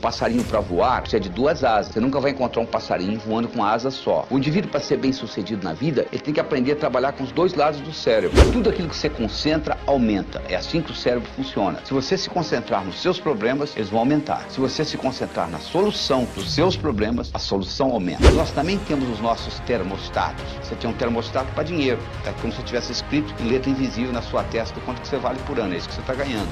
passarinho para voar precisa de duas asas. Você nunca vai encontrar um passarinho voando com uma asa só. O indivíduo, para ser bem sucedido na vida, ele tem que aprender a trabalhar com os dois lados do cérebro. Tudo aquilo que você concentra, aumenta. É assim que o cérebro funciona. Se você se concentrar nos seus problemas, eles vão aumentar. Se você se concentrar na solução dos seus problemas, a solução aumenta. Nós também temos os nossos termostatos. Você tem um termostato para dinheiro. É como se tivesse escrito em letra invisível na sua testa quanto que você vale por ano. É isso que você está ganhando.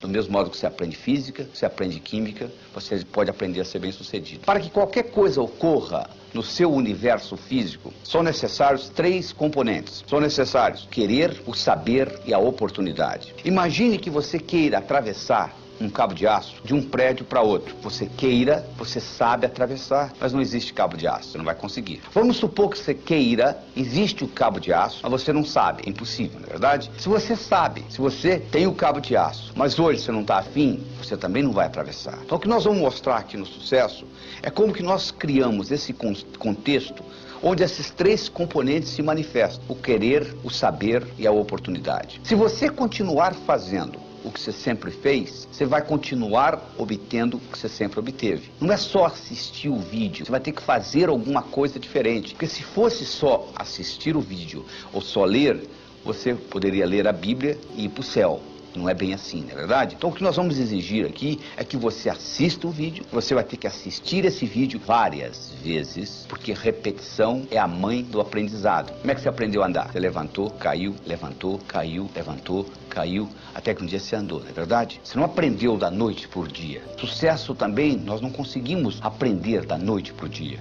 Do mesmo modo que você aprende física, você aprende química, você pode aprender a ser bem-sucedido. Para que qualquer coisa ocorra no seu universo físico, são necessários 3 componentes. São necessários querer, o saber e a oportunidade. Imagine que você queira atravessar um cabo de aço de um prédio para outro. Você queira, você sabe atravessar, mas não existe cabo de aço, você não vai conseguir. Vamos supor que você queira, existe o cabo de aço, mas você não sabe, é impossível, não é verdade? Se você sabe, se você tem o cabo de aço, mas hoje você não está afim, você também não vai atravessar. Então o que nós vamos mostrar aqui no Sucesso é como que nós criamos esse contexto onde esses 3 componentes se manifestam: o querer, o saber e a oportunidade. Se você continuar fazendo o que você sempre fez, você vai continuar obtendo o que você sempre obteve. Não é só assistir o vídeo, você vai ter que fazer alguma coisa diferente. Porque se fosse só assistir o vídeo ou só ler, você poderia ler a Bíblia e ir para o céu. Não é bem assim, não é verdade? Então o que nós vamos exigir aqui é que você assista o vídeo. Você vai ter que assistir esse vídeo várias vezes, porque repetição é a mãe do aprendizado. Como é que você aprendeu a andar? Você levantou, caiu, levantou, caiu, até que um dia você andou, não é verdade? Você não aprendeu da noite por dia. Sucesso também, nós não conseguimos aprender da noite por dia.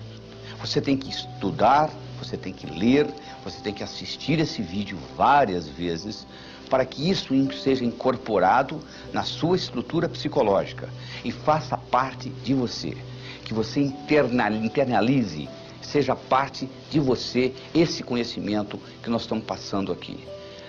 Você tem que estudar, você tem que ler, você tem que assistir esse vídeo várias vezes, para que isso seja incorporado na sua estrutura psicológica e faça parte de você. Que você internalize, seja parte de você, esse conhecimento que nós estamos passando aqui.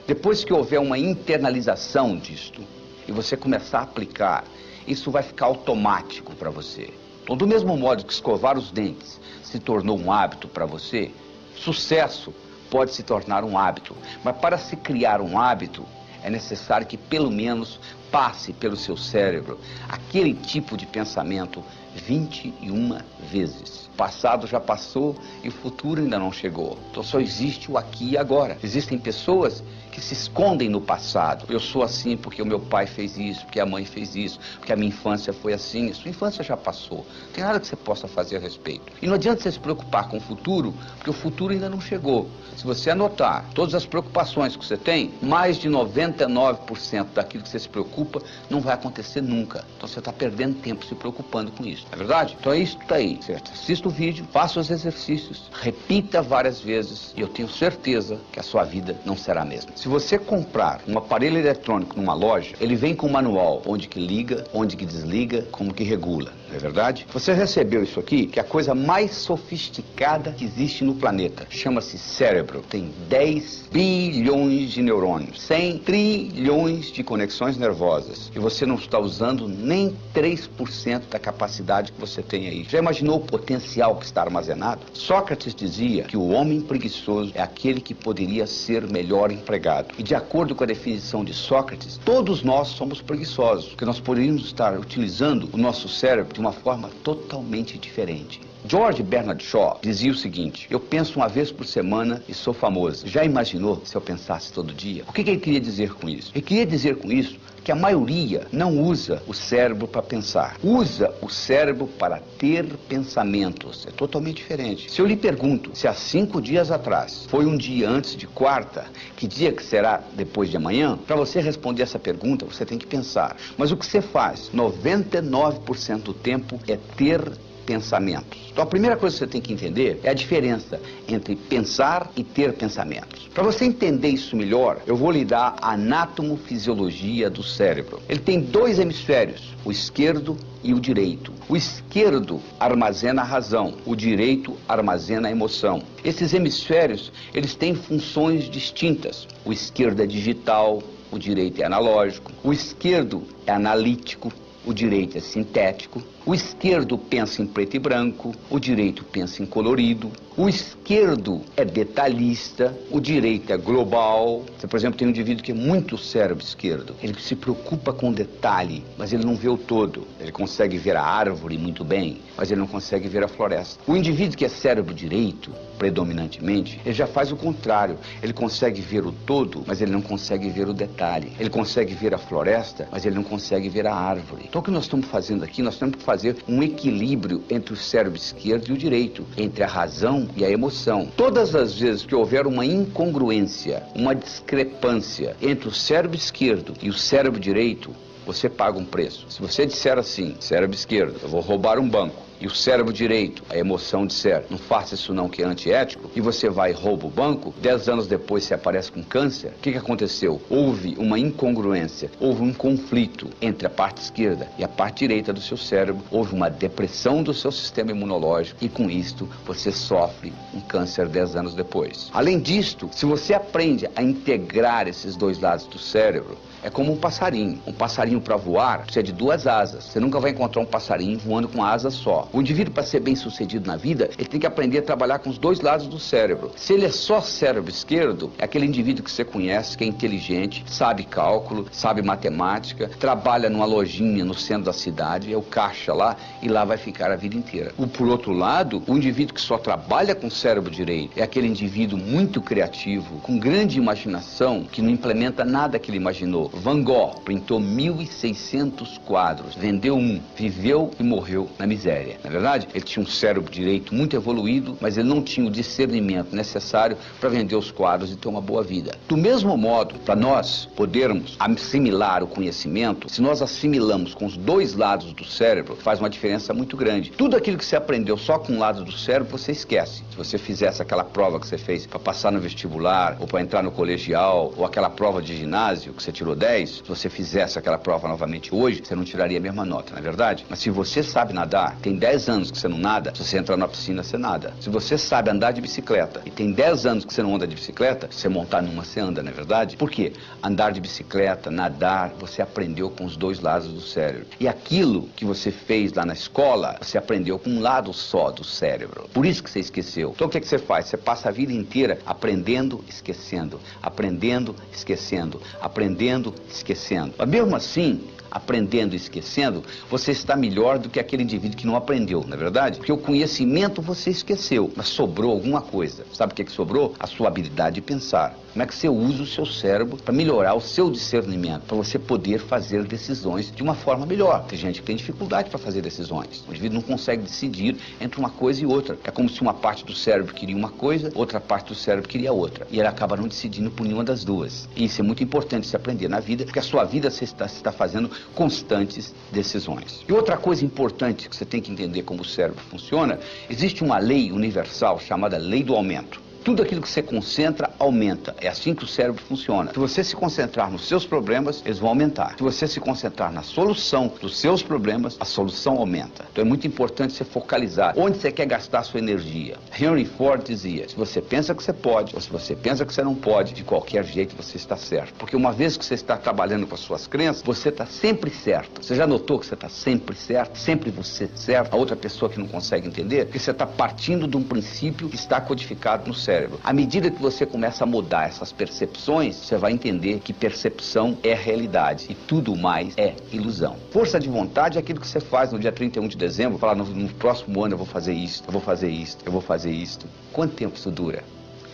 Depois que houver uma internalização disto e você começar a aplicar, isso vai ficar automático para você. Então, do mesmo modo que escovar os dentes se tornou um hábito para você, sucesso pode se tornar um hábito. Mas para se criar um hábito, é necessário que pelo menos passe pelo seu cérebro aquele tipo de pensamento 21 vezes. O passado já passou e o futuro ainda não chegou. Então só existe o aqui e agora. Existem pessoas que se escondem no passado. Eu sou assim porque o meu pai fez isso, porque a mãe fez isso, porque a minha infância foi assim. A sua infância já passou. Não tem nada que você possa fazer a respeito. E não adianta você se preocupar com o futuro, porque o futuro ainda não chegou. Se você anotar todas as preocupações que você tem, mais de 99% daquilo que você se preocupa não vai acontecer nunca. Então você está perdendo tempo se preocupando com isso. Não é verdade? Então é isso que está aí. Você assista o vídeo, faça os exercícios, repita várias vezes e eu tenho certeza que a sua vida não será a mesma. Se você comprar um aparelho eletrônico numa loja, ele vem com um manual onde que liga, onde que desliga, como que regula. Não é verdade? Você recebeu isso aqui, que é a coisa mais sofisticada que existe no planeta. Chama-se cérebro. Tem 10 bilhões de neurônios, 100 trilhões de conexões nervosas. E você não está usando nem 3% da capacidade que você tem aí. Já imaginou o potencial que está armazenado? Sócrates dizia que o homem preguiçoso é aquele que poderia ser melhor empregado. E de acordo com a definição de Sócrates, todos nós somos preguiçosos, porque nós poderíamos estar utilizando o nosso cérebro de uma forma totalmente diferente. George Bernard Shaw dizia o seguinte: eu penso uma vez por semana e sou famoso. Já imaginou se eu pensasse todo dia? O que ele queria dizer com isso? Ele queria dizer com isso que a maioria não usa o cérebro para pensar. Usa o cérebro para ter pensamentos. É totalmente diferente. Se eu lhe pergunto se há 5 dias atrás foi um dia antes de quarta, que dia que será depois de amanhã? Para você responder essa pergunta, você tem que pensar. Mas o que você faz 99% do tempo é ter pensamentos. Então a primeira coisa que você tem que entender é a diferença entre pensar e ter pensamentos. Para você entender isso melhor, eu vou lhe dar a anatomofisiologia do cérebro. Ele tem 2 hemisférios, o esquerdo e o direito. O esquerdo armazena a razão, o direito armazena a emoção. Esses hemisférios, eles têm funções distintas. O esquerdo é digital, o direito é analógico. O esquerdo é analítico, o direito é sintético, o esquerdo pensa em preto e branco, o direito pensa em colorido, o esquerdo é detalhista, o direito é global. Você, por exemplo, tem um indivíduo que é muito cérebro esquerdo, ele se preocupa com detalhe, mas ele não vê o todo. Ele consegue ver a árvore muito bem, mas ele não consegue ver a floresta. O indivíduo que é cérebro direito, predominantemente, ele já faz o contrário. Ele consegue ver o todo, mas ele não consegue ver o detalhe. Ele consegue ver a floresta, mas ele não consegue ver a árvore. Então o que nós estamos fazendo aqui, nós temos que fazer um equilíbrio entre o cérebro esquerdo e o direito, entre a razão e a emoção. Todas as vezes que houver uma incongruência, uma discrepância entre o cérebro esquerdo e o cérebro direito, você paga um preço. Se você disser assim, cérebro esquerdo, eu vou roubar um banco, e o cérebro direito, a emoção disser, não faça isso não que é antiético, e você vai e rouba o banco, 10 anos depois você aparece com câncer, o que aconteceu? Houve uma incongruência, houve um conflito entre a parte esquerda e a parte direita do seu cérebro, houve uma depressão do seu sistema imunológico, e com isto você sofre um câncer 10 anos depois. Além disto, se você aprende a integrar esses dois lados do cérebro, é como um passarinho. Um passarinho para voar precisa de 2 asas. Você nunca vai encontrar um passarinho voando com uma asa só. O indivíduo, para ser bem sucedido na vida, ele tem que aprender a trabalhar com os dois lados do cérebro. Se ele é só cérebro esquerdo, é aquele indivíduo que você conhece, que é inteligente, sabe cálculo, sabe matemática, trabalha numa lojinha no centro da cidade, é o caixa lá, e lá vai ficar a vida inteira. Por outro lado, o indivíduo que só trabalha com o cérebro direito é aquele indivíduo muito criativo, com grande imaginação, que não implementa nada que ele imaginou. Van Gogh pintou 1.600 quadros, vendeu um, viveu e morreu na miséria. Na verdade, ele tinha um cérebro direito muito evoluído, mas ele não tinha o discernimento necessário para vender os quadros e ter uma boa vida. Do mesmo modo, para nós podermos assimilar o conhecimento, se nós assimilamos com os dois lados do cérebro, faz uma diferença muito grande. Tudo aquilo que você aprendeu só com um lado do cérebro, você esquece. Se você fizesse aquela prova que você fez para passar no vestibular, ou para entrar no colegial, ou aquela prova de ginásio que você tirou 10, se você fizesse aquela prova novamente hoje, você não tiraria a mesma nota, não é verdade? Mas se você sabe nadar, tem 10 anos que você não nada, se você entrar na piscina, você nada. Se você sabe andar de bicicleta e tem 10 anos que você não anda de bicicleta, se você montar numa, você anda, não é verdade? Por quê? Andar de bicicleta, nadar, você aprendeu com os dois lados do cérebro. E aquilo que você fez lá na escola, você aprendeu com um lado só do cérebro. Por isso que você esqueceu. Então o que é que você faz? Você passa a vida inteira aprendendo, esquecendo, aprendendo, esquecendo, aprendendo, esquecendo. Mas mesmo assim, aprendendo e esquecendo, você está melhor do que aquele indivíduo que não aprendeu, não é verdade? Porque o conhecimento você esqueceu, mas sobrou alguma coisa. Sabe o que sobrou? A sua habilidade de pensar. Como é que você usa o seu cérebro para melhorar o seu discernimento, para você poder fazer decisões de uma forma melhor. Tem gente que tem dificuldade para fazer decisões. O indivíduo não consegue decidir entre uma coisa e outra. É como se uma parte do cérebro queria uma coisa, outra parte do cérebro queria outra. E ele acaba não decidindo por nenhuma das duas. E isso é muito importante se aprender na vida, porque a sua vida você está fazendo constantes decisões. E outra coisa importante que você tem que entender como o cérebro funciona, existe uma lei universal chamada lei do aumento. Tudo aquilo que você concentra, aumenta. É assim que o cérebro funciona. Se você se concentrar nos seus problemas, eles vão aumentar. Se você se concentrar na solução dos seus problemas, a solução aumenta. Então é muito importante você focalizar onde você quer gastar a sua energia. Henry Ford dizia, se você pensa que você pode, ou se você pensa que você não pode, de qualquer jeito você está certo. Porque uma vez que você está trabalhando com as suas crenças, você está sempre certo. Você já notou que você está sempre certo? Sempre você certo? A outra pessoa que não consegue entender? Porque você está partindo de um princípio que está codificado no cérebro. À medida que você começa a mudar essas percepções, você vai entender que percepção é realidade e tudo mais é ilusão. Força de vontade é aquilo que você faz no dia 31 de dezembro, falar no próximo ano eu vou fazer isso, eu vou fazer isso, eu vou fazer isso. Quanto tempo isso dura?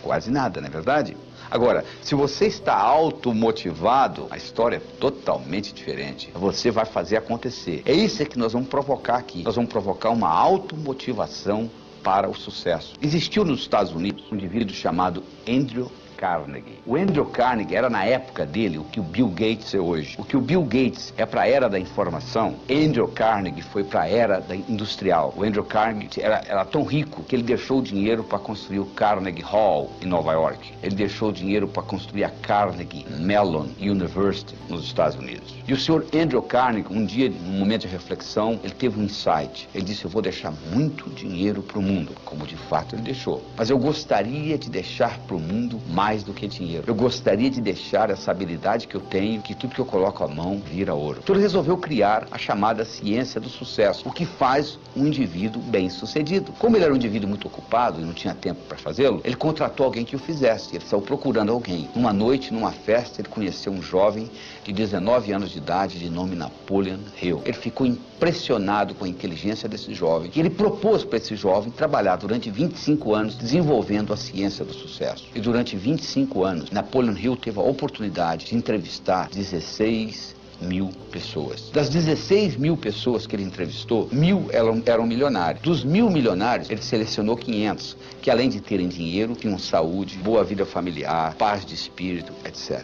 Quase nada, não é verdade? Agora, se você está automotivado, a história é totalmente diferente. Você vai fazer acontecer. É isso que nós vamos provocar aqui. Nós vamos provocar uma automotivação para o sucesso. Existiu nos Estados Unidos um indivíduo chamado Andrew Carnegie. O Andrew Carnegie era na época dele o que o Bill Gates é hoje. O que o Bill Gates é para a era da informação, Andrew Carnegie foi para a era da industrial. O Andrew Carnegie era tão rico que ele deixou o dinheiro para construir o Carnegie Hall em Nova York. Ele deixou o dinheiro para construir a Carnegie Mellon University nos Estados Unidos. E o senhor Andrew Carnegie, um dia, num momento de reflexão, ele teve um insight. Ele disse, eu vou deixar muito dinheiro para o mundo, como de fato ele deixou. Mas eu gostaria de deixar para o mundo mais mais do que dinheiro. Eu gostaria de deixar essa habilidade que eu tenho, que tudo que eu coloco a mão vira ouro. Então ele resolveu criar a chamada ciência do sucesso, o que faz um indivíduo bem-sucedido. Como ele era um indivíduo muito ocupado e não tinha tempo para fazê-lo, ele contratou alguém que o fizesse. Ele saiu procurando alguém. Uma noite, numa festa, ele conheceu um jovem de 19 anos de idade, de nome Napoleon Hill. Ele ficou impressionado com a inteligência desse jovem e ele propôs para esse jovem trabalhar durante 25 anos desenvolvendo a ciência do sucesso. E durante 25 anos, Napoleon Hill teve a oportunidade de entrevistar 16 mil pessoas. Das 16 mil pessoas que ele entrevistou, 1.000 eram milionários. Dos 1.000 milionários, ele selecionou 500, que além de terem dinheiro, tinham saúde, boa vida familiar, paz de espírito, etc.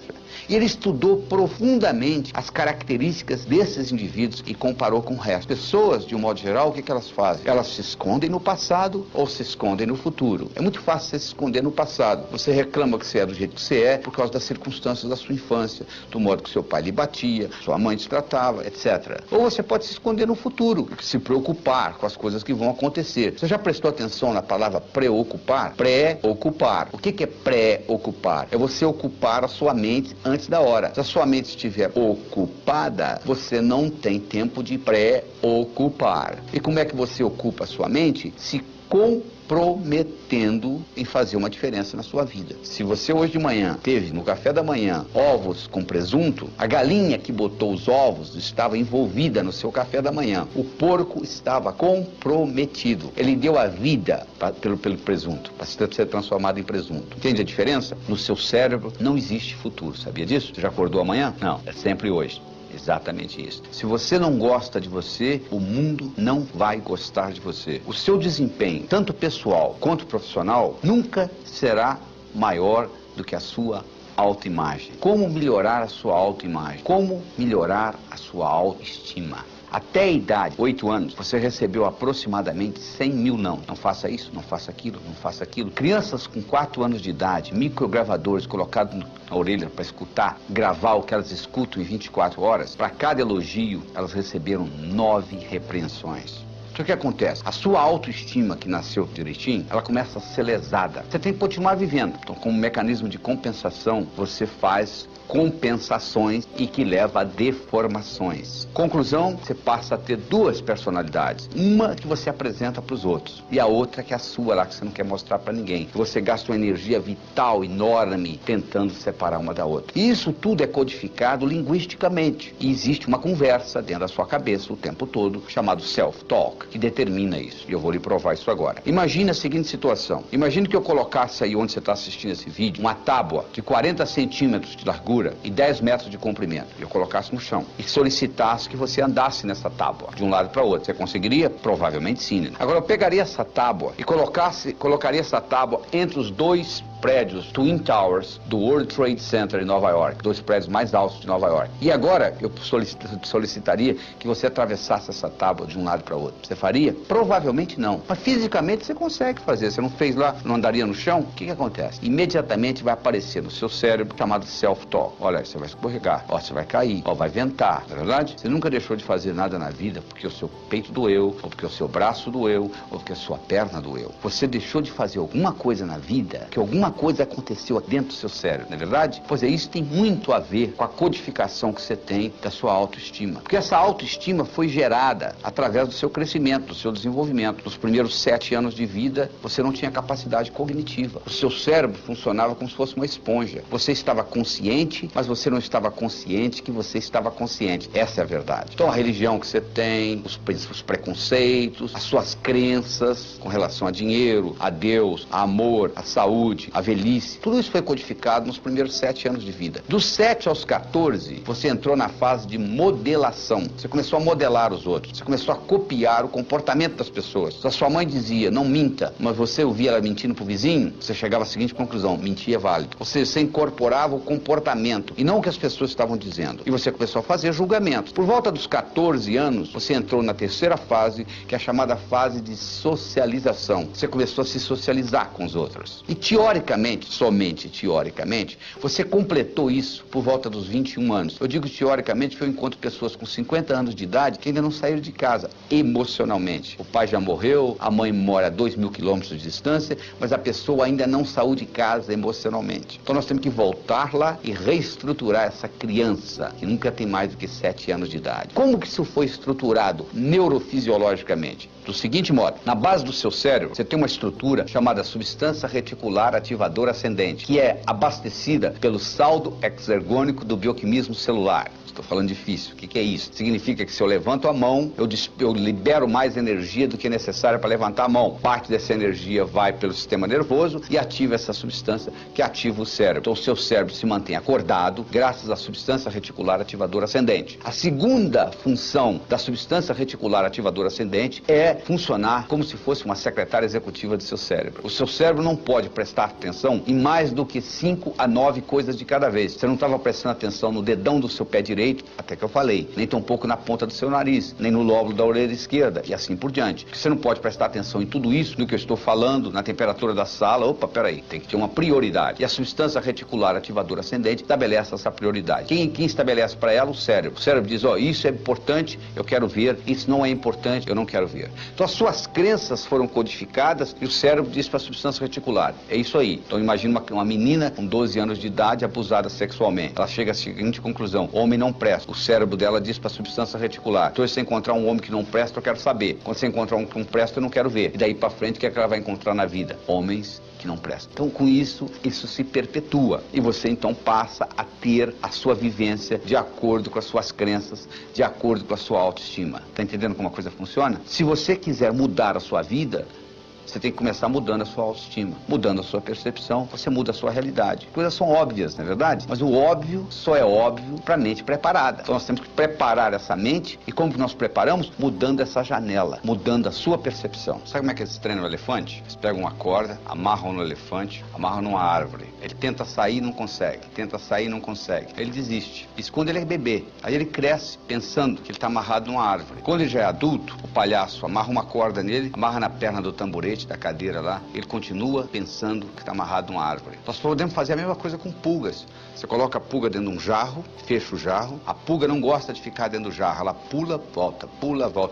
E ele estudou profundamente as características desses indivíduos e comparou com o resto. Pessoas, de um modo geral, o que elas fazem? Elas se escondem no passado ou se escondem no futuro. É muito fácil você se esconder no passado. Você reclama que você é do jeito que você é por causa das circunstâncias da sua infância, do modo que seu pai lhe batia, sua mãe te tratava, etc. Ou você pode se esconder no futuro, se preocupar com as coisas que vão acontecer. Você já prestou atenção na palavra preocupar? Pré-ocupar. O que é pré-ocupar? É você ocupar a sua mente antes da hora. Se a sua mente estiver ocupada, você não tem tempo de pré-ocupar. E como é que você ocupa a sua mente? Se comprometendo em fazer uma diferença na sua vida. Se você hoje de manhã teve no café da manhã ovos com presunto, a galinha que botou os ovos estava envolvida no seu café da manhã. O porco estava comprometido. Ele deu a vida pelo presunto, para ser transformado em presunto. Entende a diferença? No seu cérebro não existe futuro. Sabia disso? Você já acordou amanhã? Não, é sempre hoje. Exatamente isso. Se você não gosta de você, o mundo não vai gostar de você. O seu desempenho, tanto pessoal quanto profissional, nunca será maior do que a sua autoimagem. Como melhorar a sua autoimagem? Como melhorar a sua autoestima? Até a idade, 8 anos, você recebeu aproximadamente 100 mil não. Não faça isso, não faça aquilo, não faça aquilo. Crianças com 4 anos de idade, microgravadores colocados na orelha para escutar, gravar o que elas escutam em 24 horas. Para cada elogio, elas receberam 9 repreensões. Então o que acontece? A sua autoestima, que nasceu direitinho, ela começa a ser lesada. Você tem que continuar vivendo. Então, como mecanismo de compensação, você faz compensações e que leva a deformações. Conclusão, você passa a ter 2 personalidades. Uma que você apresenta para os outros e a outra que é a sua lá, que você não quer mostrar para ninguém. Você gasta uma energia vital enorme tentando separar uma da outra. E isso tudo é codificado linguisticamente. E existe uma conversa dentro da sua cabeça o tempo todo, chamado self-talk, que determina isso. E eu vou lhe provar isso agora. Imagine a seguinte situação. Imagine que eu colocasse aí onde você está assistindo esse vídeo, uma tábua de 40 centímetros de largura e 10 metros de comprimento. E eu colocasse no chão e solicitasse que você andasse nessa tábua de um lado para o outro. Você conseguiria? Provavelmente sim. Agora eu pegaria essa tábua e colocaria essa tábua entre os 2 prédios Twin Towers do World Trade Center em Nova York, 2 prédios mais altos de Nova York. E agora eu solicitaria que você atravessasse essa tábua de um lado para o outro. Você faria? Provavelmente não. Mas fisicamente você consegue fazer. Você não fez lá, não andaria no chão? O que acontece? Imediatamente vai aparecer no seu cérebro chamado self-talk. Olha, você vai escorregar, ó, você vai cair, ó, vai ventar, não é verdade? Você nunca deixou de fazer nada na vida porque o seu peito doeu, ou porque o seu braço doeu, ou porque a sua perna doeu. Você deixou de fazer alguma coisa na vida, que alguma coisa aconteceu dentro do seu cérebro, não é verdade? Pois é, isso tem muito a ver com a codificação que você tem da sua autoestima. Porque essa autoestima foi gerada através do seu crescimento, do seu desenvolvimento. Nos primeiros 7 anos de vida, você não tinha capacidade cognitiva. O seu cérebro funcionava como se fosse uma esponja. Você estava consciente, mas você não estava consciente que você estava consciente. Essa é a verdade. Então a religião que você tem, os preconceitos, as suas crenças com relação a dinheiro, a Deus, a amor, a saúde, a velhice, tudo isso foi codificado nos primeiros 7 anos de vida. Dos 7 aos 14, você entrou na fase de modelação. Você começou a modelar os outros. Você começou a copiar o comportamento das pessoas. Se a sua mãe dizia, não minta, mas você ouvia ela mentindo pro vizinho, você chegava à seguinte conclusão, mentir é válido. Ou seja, você incorporava o comportamento e não o que as pessoas estavam dizendo. E você começou a fazer julgamentos. Por volta dos 14 anos, você entrou na terceira fase, que é a chamada fase de socialização. Você começou a se socializar com os outros. E teoricamente, teoricamente, somente teoricamente, você completou isso por volta dos 21 anos. Eu digo teoricamente porque eu encontro pessoas com 50 anos de idade que ainda não saíram de casa, emocionalmente. O pai já morreu, a mãe mora a 2.000 quilômetros de distância, mas a pessoa ainda não saiu de casa emocionalmente. Então nós temos que voltar lá e reestruturar essa criança, que nunca tem mais do que 7 anos de idade. Como que isso foi estruturado neurofisiologicamente? Do seguinte modo, na base do seu cérebro, você tem uma estrutura chamada substância reticular ativadora ascendente, que é abastecida pelo saldo exergônico do bioquímico celular. Estou falando difícil. O que é isso? Significa que se eu levanto a mão, eu libero mais energia do que é necessária para levantar a mão. Parte dessa energia vai pelo sistema nervoso e ativa essa substância que ativa o cérebro. Então o seu cérebro se mantém acordado graças à substância reticular ativadora ascendente. A segunda função da substância reticular ativadora ascendente é funcionar como se fosse uma secretária executiva do seu cérebro. O seu cérebro não pode prestar atenção em mais do que 5 a 9 coisas de cada vez. Você não estava prestando atenção no dedão do seu pé direito, até que eu falei, nem tampouco na ponta do seu nariz, nem no lóbulo da orelha esquerda, e assim por diante. Você não pode prestar atenção em tudo isso, no que eu estou falando, na temperatura da sala. Opa, peraí, tem que ter uma prioridade. E a substância reticular ativadora ascendente estabelece essa prioridade. Quem estabelece para ela? O cérebro. O cérebro diz, ó, isso é importante, eu quero ver, isso não é importante, eu não quero ver. Então as suas crenças foram codificadas e o cérebro diz para a substância reticular, é isso aí. Então imagina uma menina com 12 anos de idade abusada sexualmente. Ela chega à seguinte conclusão, homem não presta. O cérebro dela diz para a substância reticular, então se você encontrar um homem que não presta, eu quero saber. Quando você encontrar um que não presta, eu não quero ver. E daí para frente, o que é que ela vai encontrar na vida? Homens que não prestam. Então com isso se perpetua. E você então passa a ter a sua vivência de acordo com as suas crenças, de acordo com a sua autoestima. Está entendendo como a coisa funciona? Se você quiser mudar a sua vida, você tem que começar mudando a sua autoestima, mudando a sua percepção, você muda a sua realidade. Coisas são óbvias, não é verdade? Mas o óbvio só é óbvio para a mente preparada. Então nós temos que preparar essa mente, e como que nós preparamos? Mudando essa janela, mudando a sua percepção. Sabe como é que eles treinam o elefante? Eles pegam uma corda, amarram no elefante, amarram numa árvore. Ele tenta sair e não consegue, tenta sair e não consegue. Ele desiste. Isso quando ele é bebê. Aí ele cresce pensando que ele está amarrado numa árvore. Quando ele já é adulto, o palhaço amarra uma corda nele, amarra na perna do tamborete, da cadeira lá, ele continua pensando que está amarrado numa árvore. Nós podemos fazer a mesma coisa com pulgas. Você coloca a pulga dentro de um jarro, fecha o jarro, a pulga não gosta de ficar dentro do jarro, ela pula, volta,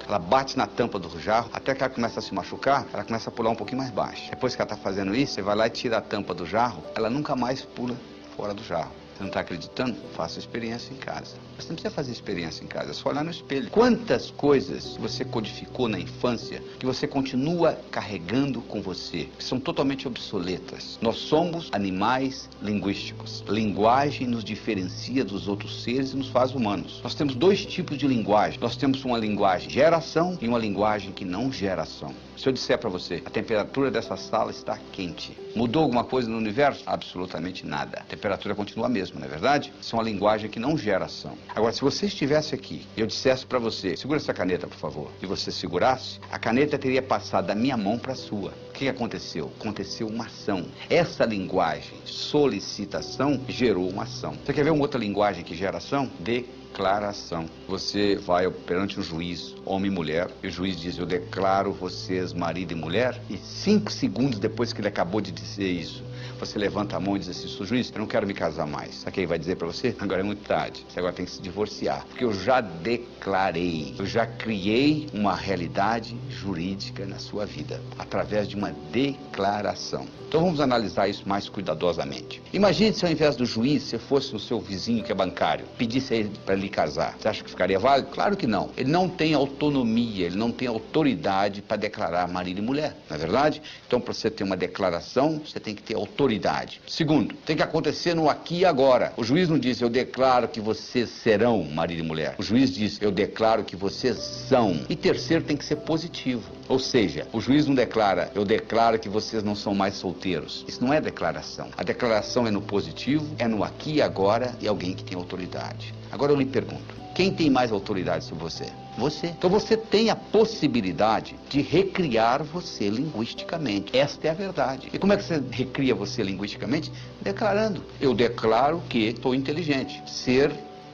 ela bate na tampa do jarro, até que ela começa a se machucar, ela começa a pular um pouquinho mais baixo. Depois que ela está fazendo isso, você vai lá e tira a tampa do jarro, ela nunca mais pula fora do jarro. Você não está acreditando? Faça experiência em casa. Você não precisa fazer experiência em casa, é só olhar no espelho. Quantas coisas você codificou na infância que você continua carregando com você, que são totalmente obsoletas? Nós somos animais linguísticos. Linguagem nos diferencia dos outros seres e nos faz humanos. Nós temos 2 tipos de linguagem. Nós temos uma linguagem geração e uma linguagem que não geração. Se eu disser para você, a temperatura dessa sala está quente, mudou alguma coisa no universo? Absolutamente nada. A temperatura continua a mesma, não é verdade? Isso é uma linguagem que não gera ação. Agora, se você estivesse aqui e eu dissesse para você, segura essa caneta, por favor, e você segurasse, a caneta teria passado da minha mão para a sua. O que aconteceu? Aconteceu uma ação. Essa linguagem, solicitação, gerou uma ação. Você quer ver uma outra linguagem que gera ação? Declaração. Você vai perante um juiz, homem e mulher, e o juiz diz, eu declaro vocês marido e mulher, e 5 segundos depois que ele acabou de dizer isso, você levanta a mão e diz assim, sou juiz, eu não quero me casar mais. Sabe o que ele vai dizer para você? Agora é muito tarde, você agora tem que se divorciar, porque eu já declarei, eu já criei uma realidade jurídica na sua vida, através de uma declaração. Então vamos analisar isso mais cuidadosamente. Imagine se ao invés do juiz, você fosse o seu vizinho que é bancário, pedisse a ele para lhe casar. Você acha que ficaria válido? Claro que não. Ele não tem autonomia, ele não tem autoridade para declarar marido e mulher, não é verdade? Então para você ter uma declaração, você tem que ter autoridade. Segundo, tem que acontecer no aqui e agora. O juiz não diz, eu declaro que vocês serão marido e mulher. O juiz diz, eu declaro que vocês são. E terceiro, tem que ser positivo. Ou seja, o juiz não declara, eu declaro que vocês não são mais solteiros. Isso não é declaração. A declaração é no positivo, é no aqui e agora, e alguém que tem autoridade. Agora eu lhe pergunto, quem tem mais autoridade sobre você? Você. Então você tem a possibilidade de recriar você linguisticamente. Esta é a verdade. E como é que você recria você linguisticamente? Declarando. Eu declaro que sou inteligente. Ser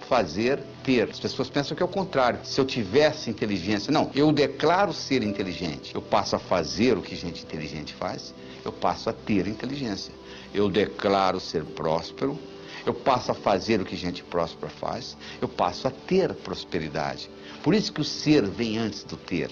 fazer, ter. As pessoas pensam que é o contrário. Se eu tivesse inteligência, não, eu declaro ser inteligente. Eu passo a fazer o que gente inteligente faz, eu passo a ter inteligência. Eu declaro ser próspero, eu passo a fazer o que gente próspera faz, eu passo a ter prosperidade. Por isso que o ser vem antes do ter.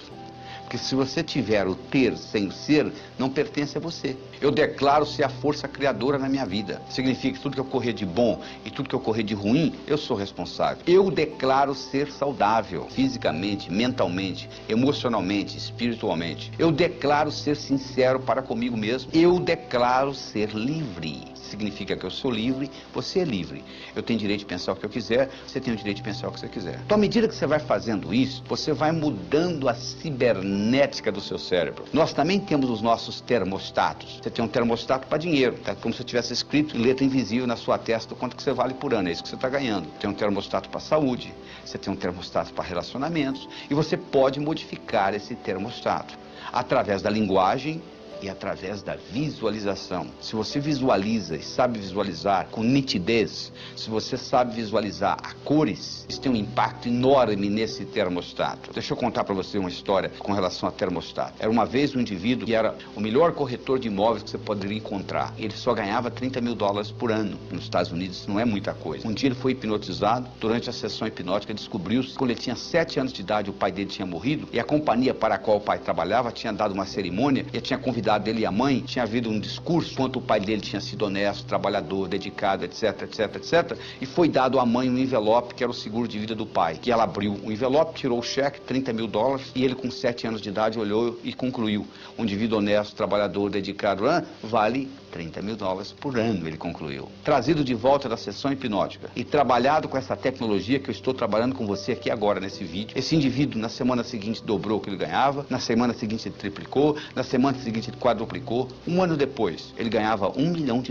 Porque se você tiver o ter sem o ser, não pertence a você. Eu declaro ser a força criadora na minha vida. Significa que tudo que ocorrer de bom e tudo que ocorrer de ruim, eu sou responsável. Eu declaro ser saudável, fisicamente, mentalmente, emocionalmente, espiritualmente. Eu declaro ser sincero para comigo mesmo. Eu declaro ser livre. Significa que eu sou livre, você é livre. Eu tenho direito de pensar o que eu quiser, você tem o direito de pensar o que você quiser. Então, à medida que você vai fazendo isso, você vai mudando a cibernética do seu cérebro. Nós também temos os nossos termostatos. Você tem um termostato para dinheiro, tá? Como se tivesse escrito em letra invisível na sua testa o quanto que você vale por ano, é isso que você está ganhando. Tem um termostato para saúde, você tem um termostato para relacionamentos, e você pode modificar esse termostato através da linguagem e através da visualização. Se você visualiza e sabe visualizar com nitidez, se você sabe visualizar a cores, isso tem um impacto enorme nesse termostato. Deixa eu contar para você uma história com relação a termostato. Era uma vez um indivíduo que era o melhor corretor de imóveis que você poderia encontrar. Ele só ganhava $30 mil por ano. Nos Estados Unidos isso não é muita coisa. Um dia ele foi hipnotizado. Durante a sessão hipnótica descobriu-se que quando ele tinha 7 anos de idade o pai dele tinha morrido e a companhia para a qual o pai trabalhava tinha dado uma cerimônia e tinha convidado dele e a mãe, tinha havido um discurso quanto o pai dele tinha sido honesto, trabalhador, dedicado, etc, etc, etc, e foi dado à mãe um envelope que era o seguro de vida do pai, que ela abriu o envelope, tirou o cheque, $30 mil, e ele com 7 anos de idade olhou e concluiu: um indivíduo honesto, trabalhador, dedicado, vale $30 mil por ano, ele concluiu. Trazido de volta da sessão hipnótica e trabalhado com essa tecnologia que eu estou trabalhando com você aqui agora nesse vídeo, esse indivíduo na semana seguinte dobrou o que ele ganhava, na semana seguinte ele triplicou, na semana seguinte ele quadruplicou. Um ano depois, ele ganhava $1 milhão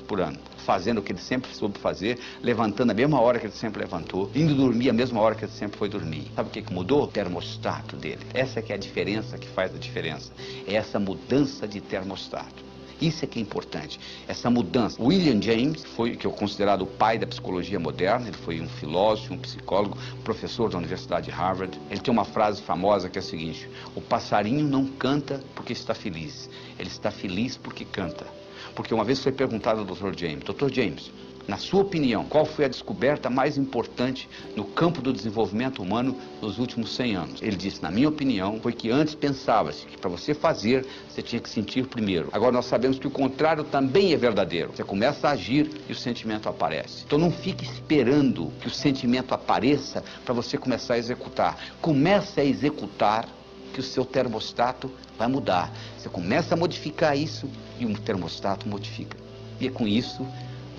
por ano, fazendo o que ele sempre soube fazer, levantando a mesma hora que ele sempre levantou, indo dormir a mesma hora que ele sempre foi dormir. Sabe o que mudou? O termostato dele. Essa que é a diferença que faz a diferença. É essa mudança de termostato. Isso é que é importante, essa mudança. William James, que é considerado o pai da psicologia moderna, ele foi um filósofo, um psicólogo, professor da Universidade de Harvard. Ele tem uma frase famosa que é a seguinte: o passarinho não canta porque está feliz, ele está feliz porque canta. Porque uma vez foi perguntado ao Dr. James: Dr. James, na sua opinião, qual foi a descoberta mais importante no campo do desenvolvimento humano nos últimos 100 anos? Ele disse: na minha opinião, foi que antes pensava-se que para você fazer, você tinha que sentir primeiro. Agora nós sabemos que o contrário também é verdadeiro. Você começa a agir e o sentimento aparece. Então não fique esperando que o sentimento apareça para você começar a executar. Comece a executar, que o seu termostato vai mudar. Você começa a modificar isso e o termostato modifica. E é com isso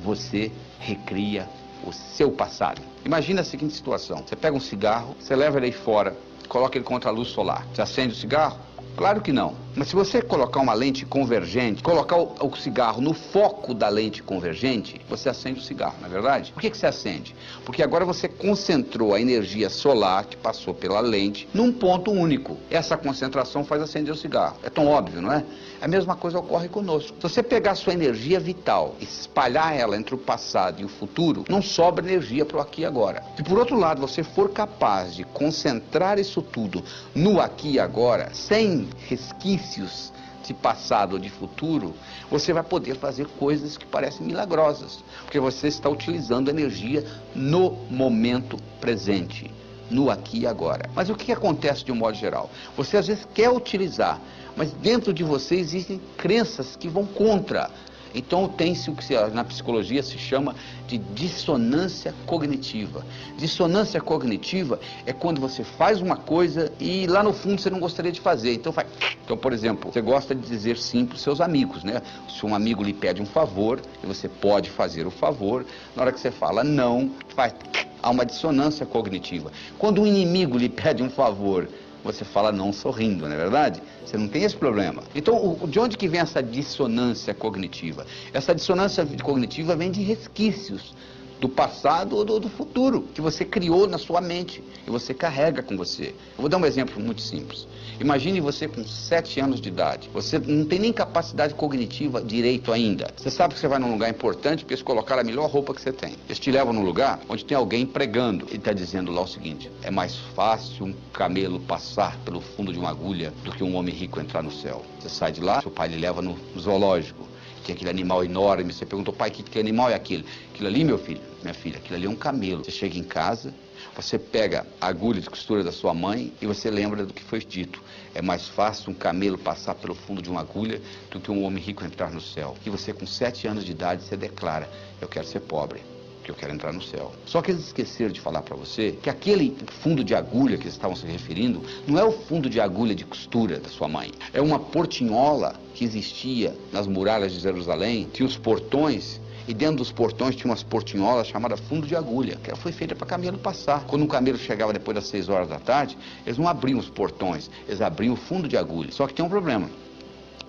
você recria o seu passado. Imagina a seguinte situação: você pega um cigarro, você leva ele aí fora, coloca ele contra a luz solar. Você acende o cigarro? Claro que não. Mas se você colocar uma lente convergente, colocar o cigarro no foco da lente convergente, você acende o cigarro, não é verdade? Por que você acende? Porque agora você concentrou a energia solar que passou pela lente num ponto único. Essa concentração faz acender o cigarro. É tão óbvio, não é? A mesma coisa ocorre conosco. Se você pegar a sua energia vital e espalhar ela entre o passado e o futuro, não sobra energia para o aqui e agora. Se por outro lado você for capaz de concentrar isso tudo no aqui e agora, sem resquícios de passado ou de futuro, você vai poder fazer coisas que parecem milagrosas, porque você está utilizando energia no momento presente, no aqui e agora. Mas o que acontece de um modo geral? Você às vezes quer utilizar, mas dentro de você existem crenças que vão contra. Então tem-se o que na psicologia se chama de dissonância cognitiva. Dissonância cognitiva é quando você faz uma coisa e lá no fundo você não gostaria de fazer, então faz. Então, por exemplo, você gosta de dizer sim para os seus amigos, né? Se um amigo lhe pede um favor e você pode fazer o favor, na hora que você fala não, faz. Há uma dissonância cognitiva. Quando um inimigo lhe pede um favor, você fala não sorrindo, não é verdade? Você não tem esse problema. Então, de onde que vem essa dissonância cognitiva? Essa dissonância cognitiva vem de resquícios do passado ou do futuro, que você criou na sua mente e você carrega com você. Eu vou dar um exemplo muito simples. Imagine você com 7 anos de idade. Você não tem nem capacidade cognitiva direito ainda. Você sabe que você vai num lugar importante porque eles colocaram a melhor roupa que você tem. Eles te levam num lugar onde tem alguém pregando. Ele está dizendo lá o seguinte: é mais fácil um camelo passar pelo fundo de uma agulha do que um homem rico entrar no céu. Você sai de lá, seu pai lhe leva no zoológico. Tem aquele animal enorme, você perguntou, pai, que animal é aquele? Aquilo ali, meu filho, minha filha, aquilo ali é um camelo. Você chega em casa, você pega a agulha de costura da sua mãe e você lembra do que foi dito. É mais fácil um camelo passar pelo fundo de uma agulha do que um homem rico entrar no céu. E você com 7 anos de idade, você declara, eu quero ser pobre, que eu quero entrar no céu. Só que eles esqueceram de falar para você que aquele fundo de agulha que eles estavam se referindo não é o fundo de agulha de costura da sua mãe. É uma portinhola que existia nas muralhas de Jerusalém, tinha os portões, e dentro dos portões tinha umas portinholas chamadas fundo de agulha, que foi feita para camelo passar. Quando um camelo chegava depois das 6 horas da tarde, eles não abriam os portões, eles abriam o fundo de agulha. Só que tem um problema.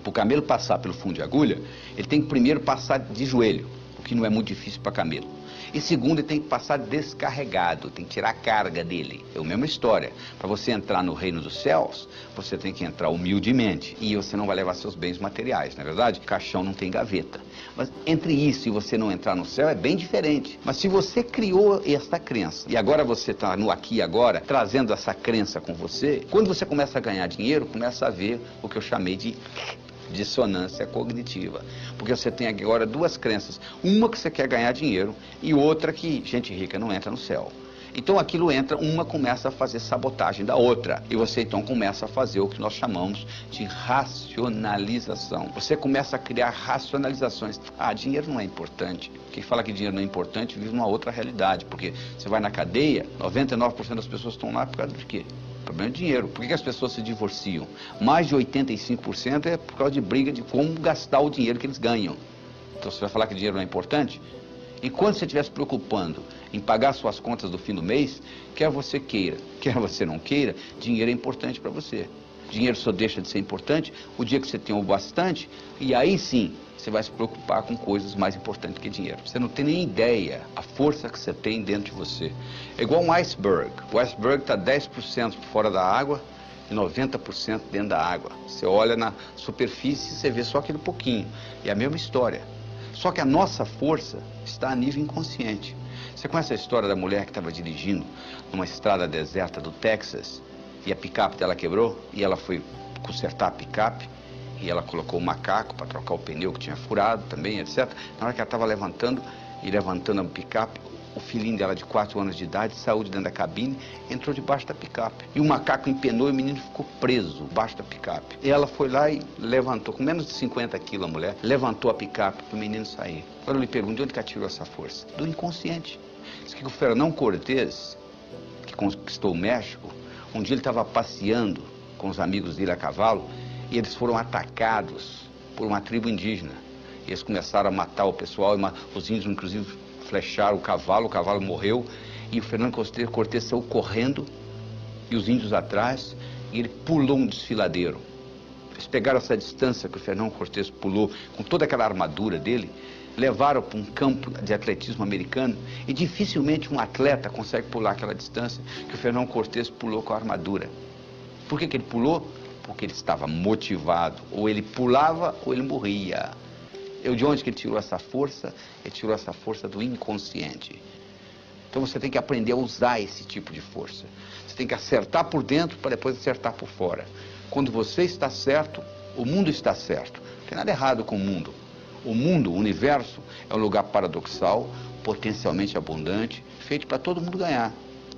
Para o camelo passar pelo fundo de agulha, ele tem que primeiro passar de joelho, o que não é muito difícil para camelo. E segundo, ele tem que passar descarregado, tem que tirar a carga dele. É a mesma história. Para você entrar no reino dos céus, você tem que entrar humildemente. E você não vai levar seus bens materiais, não é verdade? Caixão não tem gaveta. Mas entre isso e você não entrar no céu é bem diferente. Mas se você criou esta crença, e agora você está no aqui e agora, trazendo essa crença com você, quando você começa a ganhar dinheiro, começa a ver o que eu chamei de dissonância cognitiva, porque você tem agora 2 crenças, uma que você quer ganhar dinheiro e outra que gente rica não entra no céu. Então aquilo entra, uma começa a fazer sabotagem da outra, e você então começa a fazer o que nós chamamos de racionalização. Você começa a criar racionalizações. Ah, dinheiro não é importante. Quem fala que dinheiro não é importante vive numa outra realidade, porque você vai na cadeia, 99% das pessoas estão lá por causa de quê? Problema de dinheiro. Por que as pessoas se divorciam? Mais de 85% é por causa de briga de como gastar o dinheiro que eles ganham. Então você vai falar que dinheiro não é importante? Enquanto você estiver se preocupando em pagar suas contas do fim do mês, quer você queira, quer você não queira, dinheiro é importante para você. Dinheiro só deixa de ser importante o dia que você tem o bastante, e aí sim você vai se preocupar com coisas mais importantes que dinheiro. Você não tem nem ideia a força que você tem dentro de você. É igual um iceberg. O iceberg está 10% fora da água e 90% dentro da água. Você olha na superfície e você vê só aquele pouquinho. É a mesma história. Só que a nossa força está a nível inconsciente. Você conhece a história da mulher que estava dirigindo numa estrada deserta do Texas e a picape dela quebrou e ela foi consertar a picape e ela colocou o macaco para trocar o pneu que tinha furado também, etc. Na hora que ela estava levantando a picape, o filhinho dela de 4 anos de idade saiu de dentro da cabine, entrou debaixo da picape. E o macaco empenou e o menino ficou preso debaixo da picape. E ela foi lá e levantou, com menos de 50 quilos a mulher, levantou a picape para o menino sair. Agora eu lhe pergunto, de onde que ela tirou essa força? Do inconsciente. Diz que o Fernão Cortés, que conquistou o México, um dia ele estava passeando com os amigos dele a cavalo e eles foram atacados por uma tribo indígena. E eles começaram a matar o pessoal, os índios inclusive flecharam o cavalo morreu, e o Fernando Cortés saiu correndo, e os índios atrás, e ele pulou um desfiladeiro. Eles pegaram essa distância que o Fernando Cortés pulou, com toda aquela armadura dele, levaram para um campo de atletismo americano, e dificilmente um atleta consegue pular aquela distância que o Fernando Cortés pulou com a armadura. Por que ele pulou? Porque ele estava motivado, ou ele pulava ou ele morria. De onde que ele tirou essa força? Ele tirou essa força do inconsciente. Então você tem que aprender a usar esse tipo de força. Você tem que acertar por dentro para depois acertar por fora. Quando você está certo, o mundo está certo. Não tem nada errado com o mundo. O mundo, o universo, é um lugar paradoxal, potencialmente abundante, feito para todo mundo ganhar.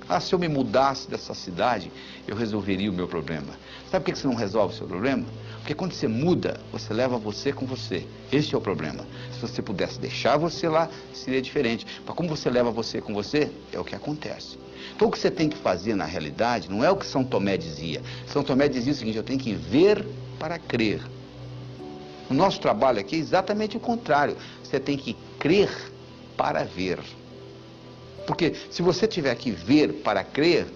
Ah, se eu me mudasse dessa cidade, eu resolveria o meu problema. Sabe por que você não resolve o seu problema? Porque quando você muda, você leva você com você. Esse é o problema. Se você pudesse deixar você lá, seria diferente. Mas como você leva você com você, é o que acontece. Então o que você tem que fazer na realidade não é o que São Tomé dizia. São Tomé dizia o seguinte: eu tenho que ver para crer. O nosso trabalho aqui é exatamente o contrário. Você tem que crer para ver. Porque se você tiver que ver para crer,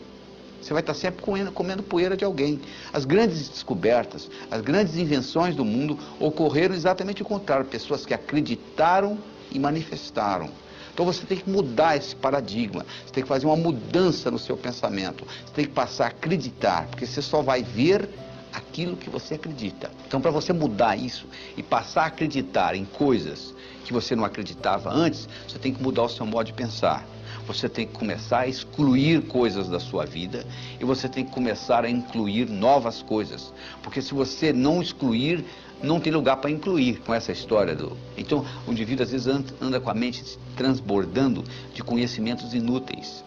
você vai estar sempre comendo poeira de alguém. As grandes descobertas, as grandes invenções do mundo ocorreram exatamente o contrário. Pessoas que acreditaram e manifestaram. Então você tem que mudar esse paradigma, você tem que fazer uma mudança no seu pensamento, você tem que passar a acreditar, porque você só vai ver aquilo que você acredita. Então, para você mudar isso e passar a acreditar em coisas que você não acreditava antes, você tem que mudar o seu modo de pensar. Você tem que começar a excluir coisas da sua vida e você tem que começar a incluir novas coisas. Porque se você não excluir, não tem lugar para incluir com essa história do... Então, o indivíduo às vezes anda com a mente transbordando de conhecimentos inúteis,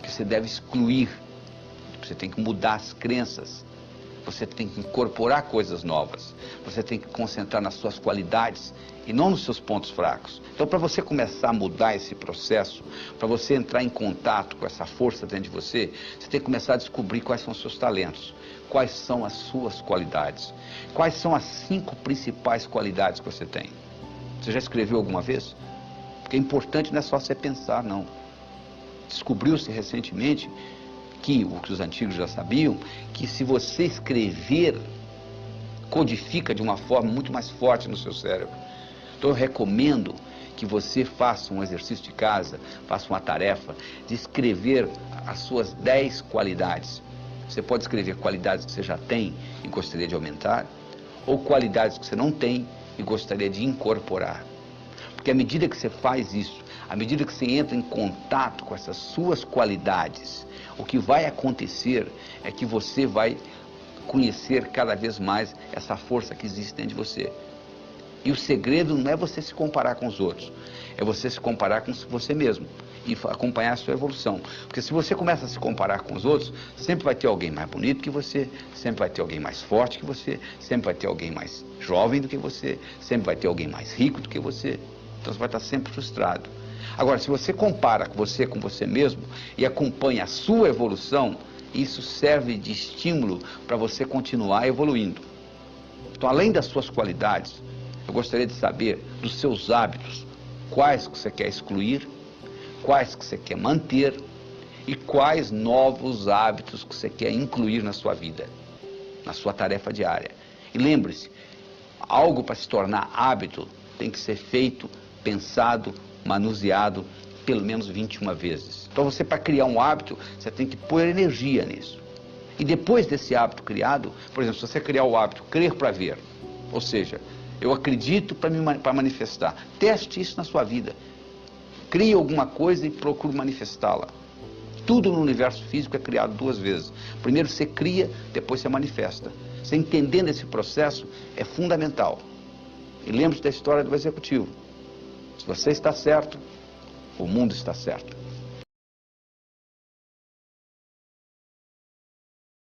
que você deve excluir. Você tem que mudar as crenças. Você tem que incorporar coisas novas. Você tem que concentrar nas suas qualidades e não nos seus pontos fracos. Então, para você começar a mudar esse processo, para você entrar em contato com essa força dentro de você, você tem que começar a descobrir quais são os seus talentos, quais são as suas qualidades, quais são as 5 principais qualidades que você tem. Você já escreveu alguma vez? Porque é importante não é só você pensar, não. Descobriu-se recentemente que, o que os antigos já sabiam, que se você escrever, codifica de uma forma muito mais forte no seu cérebro. Então eu recomendo que você faça um exercício de casa, faça uma tarefa de escrever as suas 10 qualidades. Você pode escrever qualidades que você já tem e gostaria de aumentar, ou qualidades que você não tem e gostaria de incorporar. Porque à medida que você faz isso, à medida que você entra em contato com essas suas qualidades, o que vai acontecer é que você vai conhecer cada vez mais essa força que existe dentro de você. E o segredo não é você se comparar com os outros, é você se comparar com você mesmo e acompanhar a sua evolução. Porque se você começa a se comparar com os outros, sempre vai ter alguém mais bonito que você, sempre vai ter alguém mais forte que você, sempre vai ter alguém mais jovem do que você, sempre vai ter alguém mais rico do que você. Então você vai estar sempre frustrado. Agora, se você compara com você mesmo e acompanha a sua evolução, isso serve de estímulo para você continuar evoluindo. Então, além das suas qualidades, eu gostaria de saber dos seus hábitos, quais que você quer excluir, quais que você quer manter e quais novos hábitos que você quer incluir na sua vida, na sua tarefa diária. E lembre-se, algo para se tornar hábito tem que ser feito, pensado, manuseado pelo menos 21 vezes. Então você, para criar um hábito, você tem que pôr energia nisso. E depois desse hábito criado, por exemplo, se você criar o hábito crer para ver, ou seja, eu acredito para manifestar, teste isso na sua vida. Crie alguma coisa e procure manifestá-la. Tudo no universo físico é criado 2 vezes. Primeiro você cria, depois você manifesta. Você entendendo esse processo é fundamental. E lembre-se da história do executivo. Se você está certo, o mundo está certo.